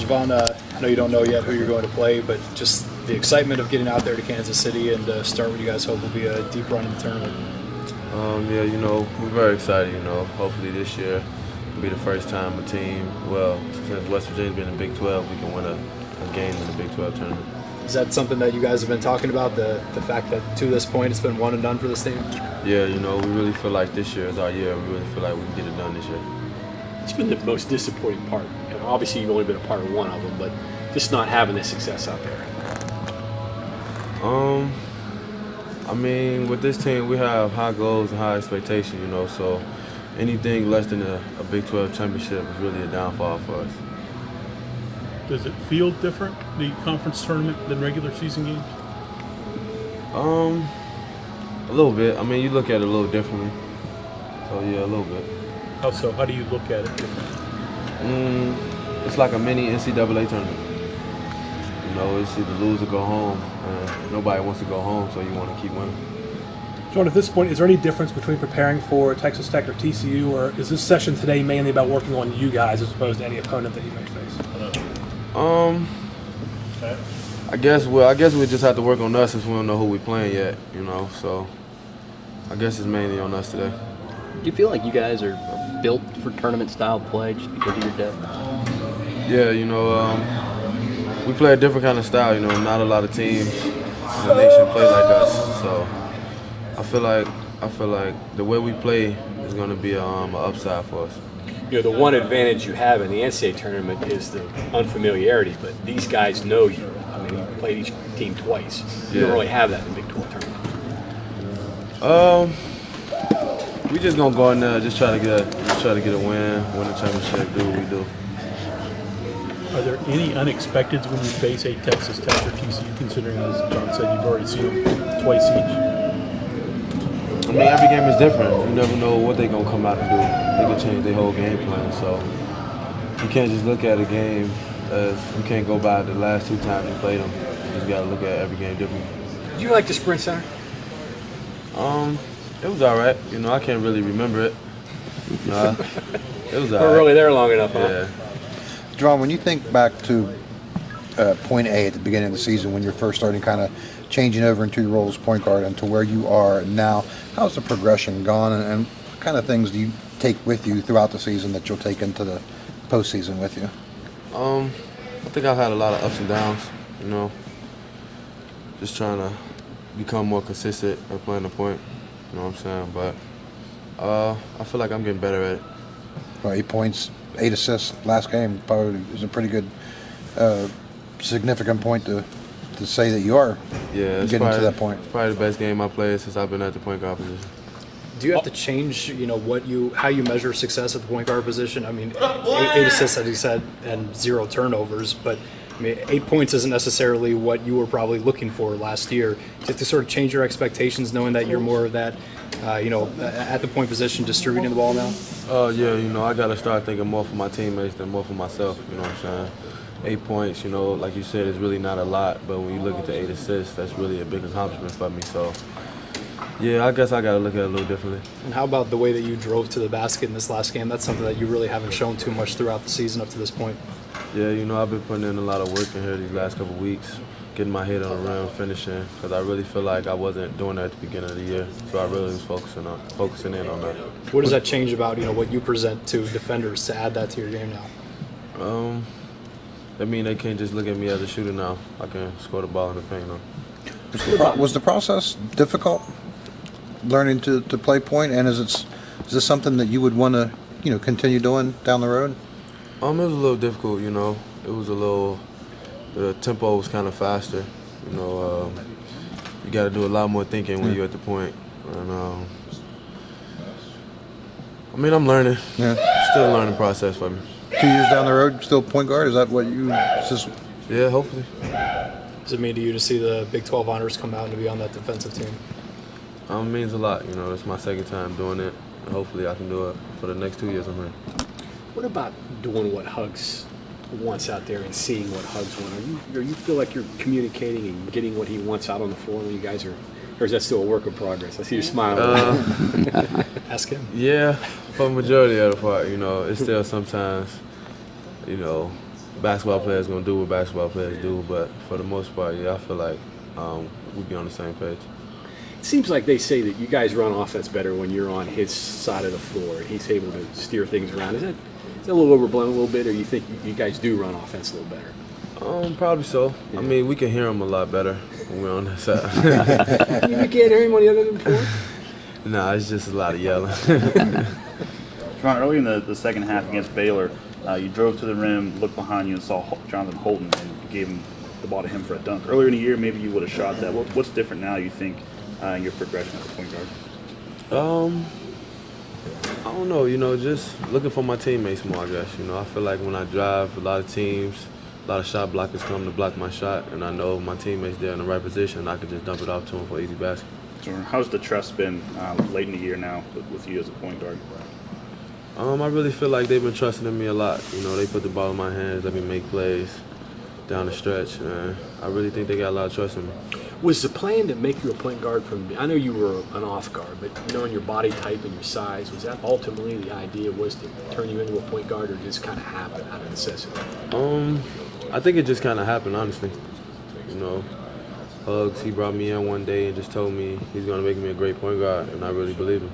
Jevon, I know you don't know yet who you're going to play, but just the excitement of getting out there to Kansas City and start what you guys hope will be a deep run in the tournament. Yeah, we're very excited. Hopefully this year will be the first time a team, since West Virginia's been in the Big 12, we can win a game in the Big 12 tournament. Is that something that you guys have been talking about, the fact that to this point it's been one and done for this team? Yeah, we really feel like this year is our year. We really feel like we can get it done this year. It's been the most disappointing part. And obviously you've only been a part of one of them, but just not having the success out there. With this team, we have high goals and high expectations, so anything less than a Big 12 championship is really a downfall for us. Does it feel different, the conference tournament, than regular season games? A little bit. You look at it a little differently. So, yeah, a little bit. How so? How do you look at it differently? It's like a mini NCAA tournament. It's either lose or go home. And nobody wants to go home, so you want to keep winning. John, at this point, is there any difference between preparing for Texas Tech or TCU, or is this session today mainly about working on you guys as opposed to any opponent that you may face? I guess we just have to work on us since we don't know who we're playing yet, so I guess it's mainly on us today. Do you feel like you guys are built for tournament-style play just because of your depth? Yeah, we play a different kind of style, not a lot of teams in the nation play like us, so I feel like the way we play is going to be an upside for us. The one advantage you have in the NCAA tournament is the unfamiliarity, but these guys know you. You played each team twice. You don't really have that in the Big 12 tournament. We just gonna go in there, just try to get a win the championship, do what we do. Are there any unexpecteds when you face a Texas Tech or TCU, considering, as John said, you've already seen them twice each? Every game is different. You never know what they're going to come out and do. They can change their whole game plan. So you can't just look at a game as you can't go by the last two times you played them. You just got to look at every game differently. Did you like the Sprint Center? It was all right. I can't really remember it. It was all right. We're really there long enough, huh? Yeah. Jevon, when you think back to point A at the beginning of the season, when you're first starting kind of changing over into your role as point guard and to where you are now, how's the progression gone, and what kind of things do you take with you throughout the season that you'll take into the postseason with you? I think I've had a lot of ups and downs, just trying to become more consistent at playing the point, you know what I'm saying? But I feel like I'm getting better at it. Well, 8 points, 8 assists last game probably is a pretty good, significant point to say that you are getting to that point. It's probably the best game I played since I've been at the point guard position. Do you have to change, how you measure success at the point guard position? 8 assists, as you said, and 0 turnovers, but 8 points isn't necessarily what you were probably looking for last year. Do you have to sort of change your expectations, knowing that you're more of that, at the point position, distributing the ball now? Yeah, I got to start thinking more for my teammates than more for myself, you know what I'm saying? 8 points, like you said, is really not a lot, but when you look at the 8 assists, that's really a big accomplishment for me. So, yeah, I guess I got to look at it a little differently. And how about the way that you drove to the basket in this last game? That's something that you really haven't shown too much throughout the season up to this point. Yeah, I've been putting in a lot of work in here these last couple of weeks, getting my head on the rim, finishing, because I really feel like I wasn't doing that at the beginning of the year. So I really was focusing in on that. What does that change about, what you present to defenders to add that to your game now? That means they can't just look at me as a shooter now. I can score the ball in the paint now. Was the process difficult, learning to play point, and is this something that you would want to continue doing down the road? It was a little difficult, It was the tempo was kind of faster. You got to do a lot more thinking when you're at the point. And I'm learning. Yeah. Still a learning process for me. 2 years down the road, still point guard? Is that what you just? Yeah, hopefully. Does it mean to you to see the Big 12 honors come out and to be on that defensive team? It means a lot. It's my second time doing it. And hopefully I can do it for the next 2 years I'm here. What about doing what Hugs wants out there and seeing what Hugs want? Are you feel like you're communicating and getting what he wants out on the floor when you guys are, or is that still a work in progress? I see you smiling. Ask him. Yeah, for the majority of the part, it's still sometimes, basketball players gonna do what basketball players do. But for the most part, yeah, I feel like we'd be on the same page. It seems like they say that you guys run offense better when you're on his side of the floor. He's able to steer things around. Is that a little overblown a little bit, or you think you guys do run offense a little better? Probably so. Yeah. I mean, we can hear him a lot better when we're on that side. You can't hear him on the other than four? Nah, it's just a lot of yelling. Jevon, early in the second half against Baylor, you drove to the rim, looked behind you, and saw Jonathan Holton, and you gave him the ball to him for a dunk. Earlier in the year, maybe you would have shot that. What's different now, you think, in your progression as a point guard? I don't know, just looking for my teammates more, I guess. I feel like when I drive, a lot of teams, a lot of shot blockers come to block my shot, and I know my teammates there in the right position, I can just dump it off to them for an easy basket. So how's the trust been late in the year now with you as a point guard? I really feel like they've been trusting in me a lot. They put the ball in my hands, let me make plays down the stretch, and I really think they got a lot of trust in me. Was the plan to make you a point guard I know you were an off guard, but knowing your body type and your size, was that ultimately the idea was to turn you into a point guard, or just kind of happen out of necessity? I think it just kind of happened, honestly. Hugs, he brought me in one day and just told me he's going to make me a great point guard, and I really believe him.